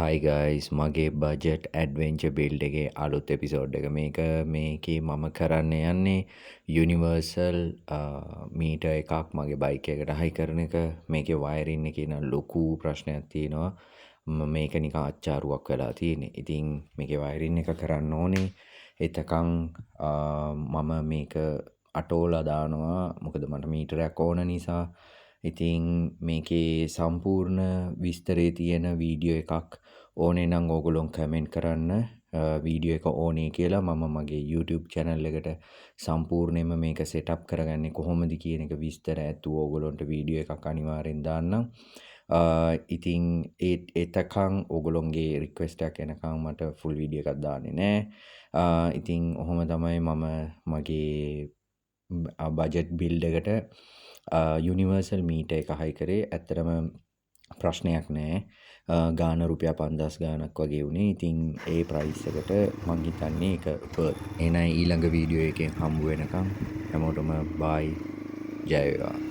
හයි guys මගේ budget ඇඩවෙන්ච build එකේ අලුත් එපිසෝඩ් එක මේකේ මම කරන්න යන්නේ යුනිවර්සල් මීට එකක් මගේ බයික එකට හයි කරන එක මේක වයරන්න කියන ලොකු ප්‍රශ්නයක් තියෙනවා මේක නික අච්චාරුවක් වෙලා තියෙන ඉතින් මේක වයරන්න එක කරන්න ඕනේ එතකං මම මේක අටෝලා දානවා මොකද මට මීටරයක් ඕන නිසා ඉතින් මේකේ සම්පූර්ණ විස්තරේ තියෙන වීඩියෝ එකක් ඕනේ නම් ඕගොල්ලොන් කමෙන්ට් කරන්න වීඩියෝ එක ඕනේ කියලා මම මගේ YouTube channel එකට සම්පූර්ණයෙන්ම මේක සෙටප් කරගන්නේ කොහොමද කියන එක විස්තර ඇතුව ඕගොල්ලොන්ට වීඩියෝ එකක් අනිවාර්යෙන් දාන්නම්. ඉතින් එතකං ඕගොල්ලොන්ගේ රික්වෙස්ට් එකක් එනකම් මට ෆුල් වීඩියෝ එකක් දාන්නේ නැහැ. ඉතින් ඔහොම තමයි මම මගේ බජට් බිල්ඩ් එකට යුනිවර්සල් මීට එක හයි කරේ ඇත්තරම ප්‍රශ්නයක් නෑ ගාන රුපියා 5000 ගානක් වගේ වුණේ ඉතින් ඒ ප්‍රයිස් එකට මං හිතන්නේ ඒක එනයි ඊළඟ වීඩියෝ එකෙන් හම්බ වෙනකම් හැමෝටම බයි ජය වේවා